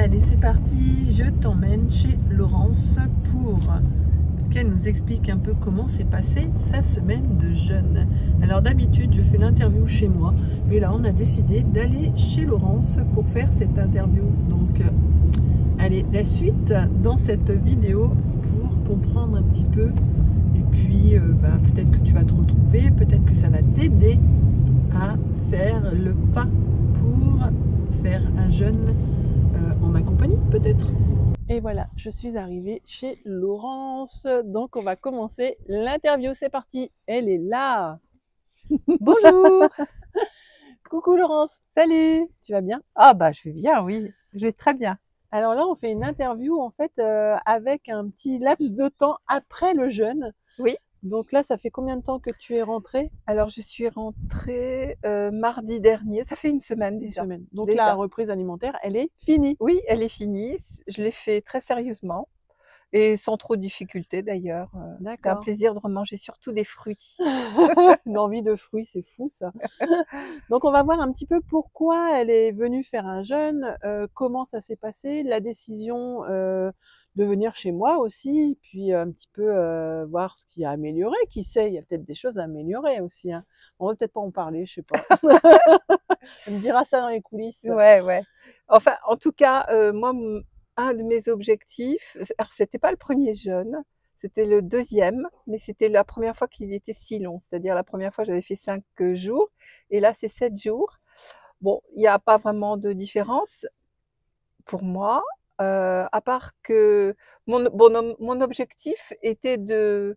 Allez, c'est parti, je t'emmène chez Laurence pour qu'elle nous explique un peu comment s'est passée sa semaine de jeûne. Alors d'habitude, je fais l'interview chez moi, mais là, on a décidé d'aller chez Laurence pour faire cette interview. Donc, allez, la suite dans cette vidéo pour comprendre un petit peu. Et puis, peut-être que tu vas te retrouver, peut-être que ça va t'aider à faire le pas pour faire un jeûne en ma compagnie, peut-être. Et voilà, je suis arrivée chez Laurence. Donc, on va commencer l'interview. C'est parti. Elle est là. Bonjour. Coucou Laurence. Salut. Tu vas bien? Ah bah je vais bien, oui. Je vais très bien. Alors là, on fait une interview en fait avec un petit laps de temps après le jeûne. Oui. Donc là, ça fait combien de temps que tu es rentrée? Alors je suis rentrée mardi dernier. Ça fait une semaine déjà. Une semaine. Donc déjà. la reprise alimentaire, elle est finie. Oui, elle est finie. Je l'ai fait très sérieusement et sans trop de difficultés d'ailleurs. C'était un plaisir de remanger surtout des fruits. Une envie de fruits, c'est fou ça. Donc on va voir un petit peu pourquoi elle est venue faire un jeûne, comment ça s'est passé, la décision de venir chez moi aussi, puis un petit peu voir ce qui a amélioré. Qui sait, il y a peut-être des choses à améliorer aussi. Hein. On va peut-être pas en parler, je sais pas. Elle me dira ça dans les coulisses. Ouais. Enfin, en tout cas, moi, un de mes objectifs, alors c'était pas le premier jeûne, c'était le deuxième, mais c'était la première fois qu'il était si long. C'est-à-dire la première fois, j'avais fait 5 jours, et là, c'est 7 jours. Bon, il n'y a pas vraiment de différence pour moi, à part que mon objectif était de...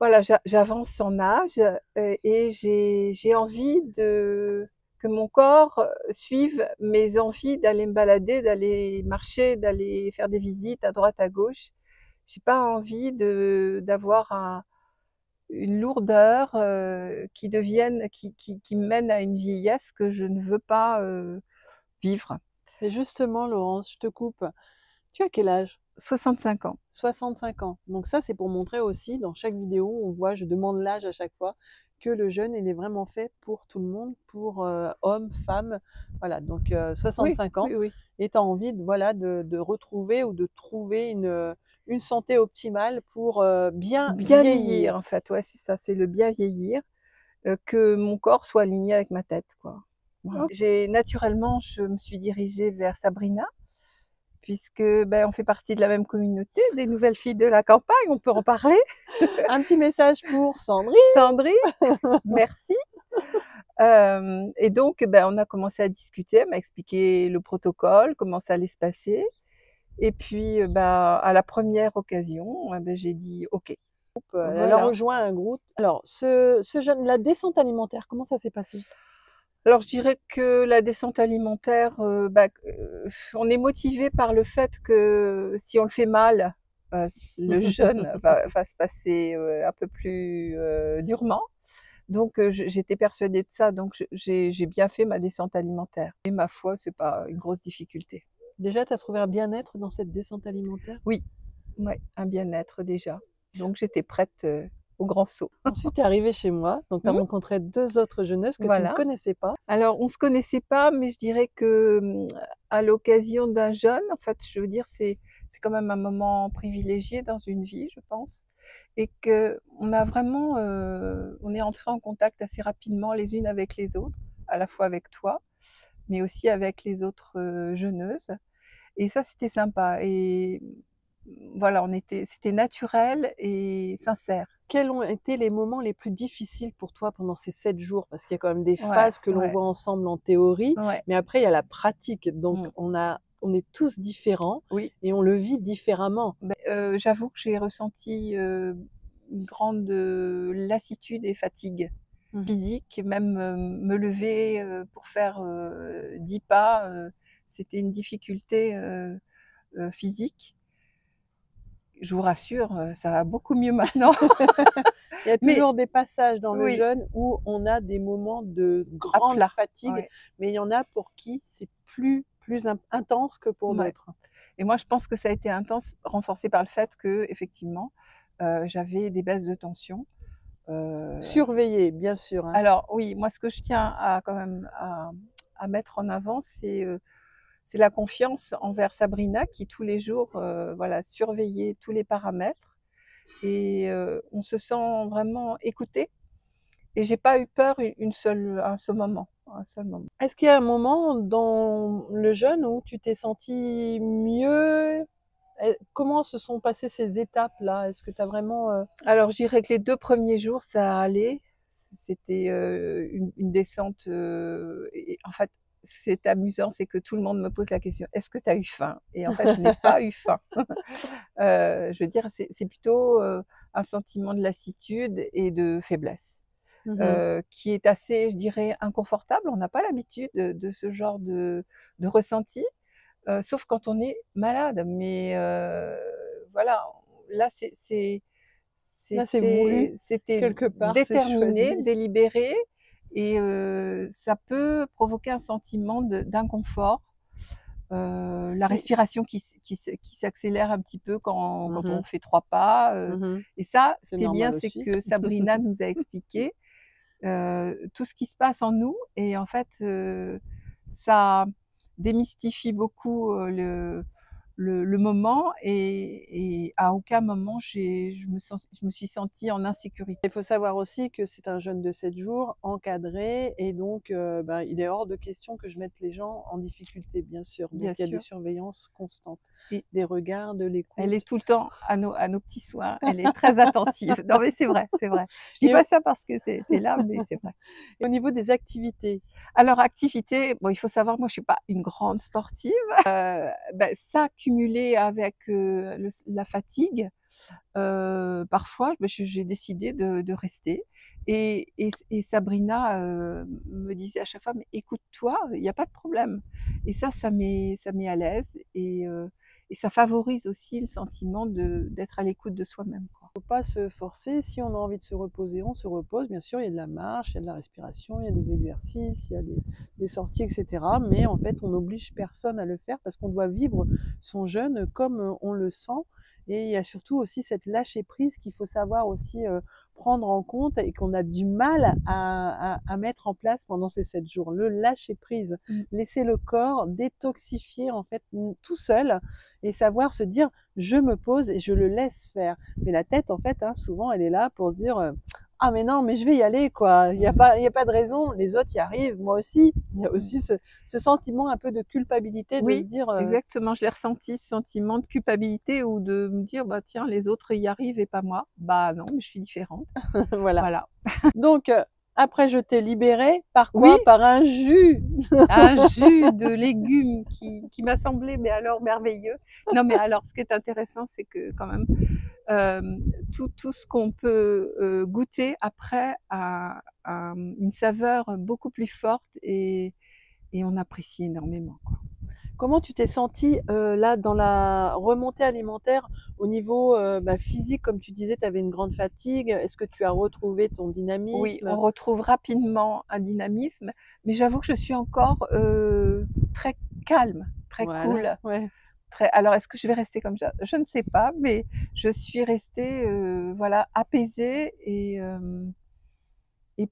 Voilà, j'avance en âge et j'ai envie que mon corps suive mes envies d'aller me balader, d'aller marcher, d'aller faire des visites à droite, à gauche. J'ai pas envie d'avoir une lourdeur qui me mène à une vieillesse que je ne veux pas vivre. Et justement, Laurence, je te coupe. Tu as quel âge? 65 ans. 65 ans. Donc ça, c'est pour montrer aussi, dans chaque vidéo, on voit, je demande l'âge à chaque fois, que le jeûne, il est vraiment fait pour tout le monde, pour hommes, femmes. Voilà, donc 65 ans. Oui. Et tu as envie de retrouver ou de trouver une santé optimale pour bien vieillir. En fait, ouais, c'est ça, c'est le bien vieillir, que mon corps soit aligné avec ma tête, quoi. Voilà. Naturellement, je me suis dirigée vers Sabrina, puisque on fait partie de la même communauté, des nouvelles filles de la campagne, on peut en parler. Un petit message pour Sandrine. Sandrine, merci. Et donc, on a commencé à discuter, elle m'a expliqué le protocole, comment ça allait se passer. Et puis, à la première occasion, j'ai dit OK. Elle a rejoint un groupe. Alors, ce jeûne, la descente alimentaire, comment ça s'est passé? Alors, je dirais que la descente alimentaire, on est motivé par le fait que si on le fait mal, le jeûne va se passer un peu plus durement. Donc, j'étais persuadée de ça. Donc, j'ai bien fait ma descente alimentaire. Et ma foi, c'est pas une grosse difficulté. Déjà, tu as trouvé un bien-être dans cette descente alimentaire? Oui, ouais, un bien-être déjà. Donc, j'étais prête au grand saut. Ensuite, tu es arrivée chez moi, donc tu as rencontré 2 autres jeûneuses que tu ne connaissais pas. Alors, on ne se connaissait pas, mais je dirais que à l'occasion d'un jeûne, en fait, je veux dire, c'est quand même un moment privilégié dans une vie, je pense, et qu'on a vraiment, on est entré en contact assez rapidement les unes avec les autres, à la fois avec toi, mais aussi avec les autres jeûneuses. Et ça, c'était sympa. Et voilà, c'était naturel et sincère. Quels ont été les moments les plus difficiles pour toi pendant ces 7 jours? Parce qu'il y a quand même des phases que l'on voit ensemble en théorie, mais après il y a la pratique. Donc on est tous différents et on le vit différemment. J'avoue que j'ai ressenti une grande lassitude et fatigue physique, même me lever pour faire 10 pas, c'était une difficulté physique. Je vous rassure, ça va beaucoup mieux maintenant. Il y a toujours des passages dans le jeûne où on a des moments de grande fatigue, mais il y en a pour qui c'est plus intense que pour d'autres. Et moi, je pense que ça a été intense, renforcé par le fait que, effectivement, j'avais des baisses de tension. Surveillées, bien sûr. Hein. Alors oui, moi, ce que je tiens à quand même à mettre en avant, c'est c'est la confiance envers Sabrina qui tous les jours voilà, surveillait tous les paramètres et on se sent vraiment écouté. Et j'ai pas eu peur un seul moment. Est-ce qu'il y a un moment dans le jeûne où tu t'es sentie mieux? Comment se sont passées ces étapes-là? Est-ce que tu as vraiment... Alors je dirais que les 2 premiers jours, ça allait. C'était une descente et en fait, c'est amusant, c'est que tout le monde me pose la question: «Est-ce que tu as eu faim?» Et en fait, je n'ai pas eu faim. Je veux dire, c'est plutôt un sentiment de lassitude et de faiblesse. Qui est assez, je dirais, inconfortable. On n'a pas l'habitude de ce genre de ressenti, sauf quand on est malade. Mais voilà, là, Là, c'est voulu, c'était quelque part, c'est déterminé, choisi. délibéré, et ça peut provoquer un sentiment d'inconfort. La respiration qui s'accélère un petit peu quand on fait 3 pas. Et ça, ce qui est bien, c'est que Sabrina nous a expliqué tout ce qui se passe en nous, et en fait ça démystifie beaucoup le moment, et à aucun moment je me suis sentie en insécurité. Il faut savoir aussi que c'est un jeûne de 7 jours, encadré, et donc il est hors de question que je mette les gens en difficulté, bien sûr. Donc Bien il y a des sûr. surveillances constantes, Et des regards, de l'écoute. elle est tout le temps à nos petits soins, elle est très attentive. Non mais c'est vrai, c'est vrai. Je dis Et pas ça parce que c'est là, mais c'est vrai. Et au niveau des activités? Alors activité, bon, il faut savoir, moi je suis pas une grande sportive. Ça cumulé avec la fatigue, parfois j'ai décidé de rester, et Sabrina me disait à chaque fois: «Mais écoute-toi, il n'y a pas de problème», et ça met à l'aise, et ça favorise aussi le sentiment d'être à l'écoute de soi-même, quoi. Faut pas se forcer. Si on a envie de se reposer, on se repose. Bien sûr, il y a de la marche, il y a de la respiration, il y a des exercices, il y a des sorties, etc. Mais en fait, on n'oblige personne à le faire parce qu'on doit vivre son jeûne comme on le sent. Et il y a surtout aussi cette lâcher prise qu'il faut savoir aussi prendre en compte, et qu'on a du mal à mettre en place pendant ces 7 jours. Le lâcher prise, laisser le corps détoxifier en fait tout seul, et savoir se dire: je me pose et je le laisse faire. Mais la tête, en fait, souvent, elle est là pour se dire ah mais non, mais je vais y aller, quoi. Il y a pas de raison. Les autres y arrivent, moi aussi. Il y a aussi ce sentiment un peu de culpabilité, de se Oui, dire exactement, je l'ai ressenti, ce sentiment de culpabilité, ou de me dire: «Bah tiens, les autres y arrivent et pas moi». Bah non, mais je suis différente. voilà. Voilà. Donc après, je t'ai libérée par Oui. quoi? Par un jus. Un jus de légumes qui m'a semblé, mais alors, merveilleux. Non, mais alors, ce qui est intéressant, c'est que quand même, tout ce qu'on peut goûter après a une saveur beaucoup plus forte, et on apprécie énormément, quoi. Comment tu t'es sentie là dans la remontée alimentaire au niveau physique? Comme tu disais, tu avais une grande fatigue. Est-ce que tu as retrouvé ton Oui, dynamisme? on retrouve rapidement un dynamisme, mais j'avoue que je suis encore très calme, très Voilà, cool. ouais. Alors, est-ce que je vais rester comme ça? Je ne sais pas, mais je suis restée voilà, apaisée, et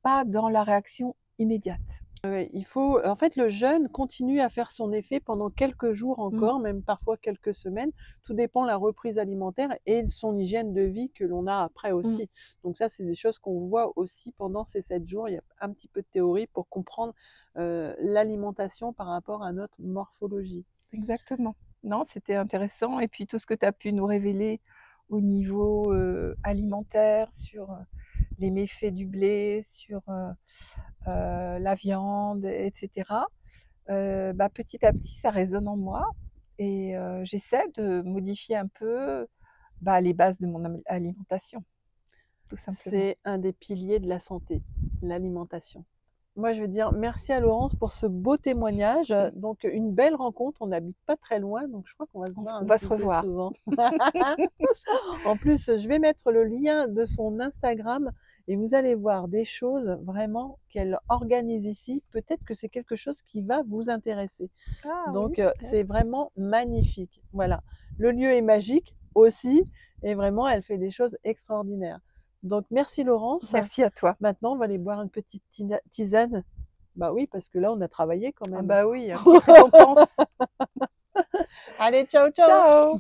pas dans la réaction immédiate. Ouais, il faut en fait, le jeûne continue à faire son effet pendant quelques jours encore, même parfois quelques semaines. Tout dépend de la reprise alimentaire et de son hygiène de vie que l'on a après aussi. Donc ça, c'est des choses qu'on voit aussi pendant ces 7 jours. Il y a un petit peu de théorie pour comprendre l'alimentation par rapport à notre morphologie. Exactement. Non, c'était intéressant, et puis tout ce que tu as pu nous révéler au niveau alimentaire, sur les méfaits du blé, sur la viande, etc. Petit à petit, ça résonne en moi, et j'essaie de modifier un peu les bases de mon alimentation, tout simplement. C'est un des piliers de la santé, l'alimentation. Moi, je veux dire merci à Laurence pour ce beau témoignage. Donc, une belle rencontre. On n'habite pas très loin, donc je crois qu'on va se voir un petit peu souvent. En plus, je vais mettre le lien de son Instagram, et vous allez voir des choses vraiment qu'elle organise ici. Peut-être que c'est quelque chose qui va vous intéresser. Donc, c'est vraiment magnifique. Voilà. Le lieu est magique aussi, et vraiment, elle fait des choses extraordinaires. Donc, merci Laurence. Merci à toi. Maintenant, on va aller boire une petite tisane. Bah oui, parce que là, on a travaillé quand Ah même. bah oui, une petite récompense. Allez, ciao, ciao. Ciao!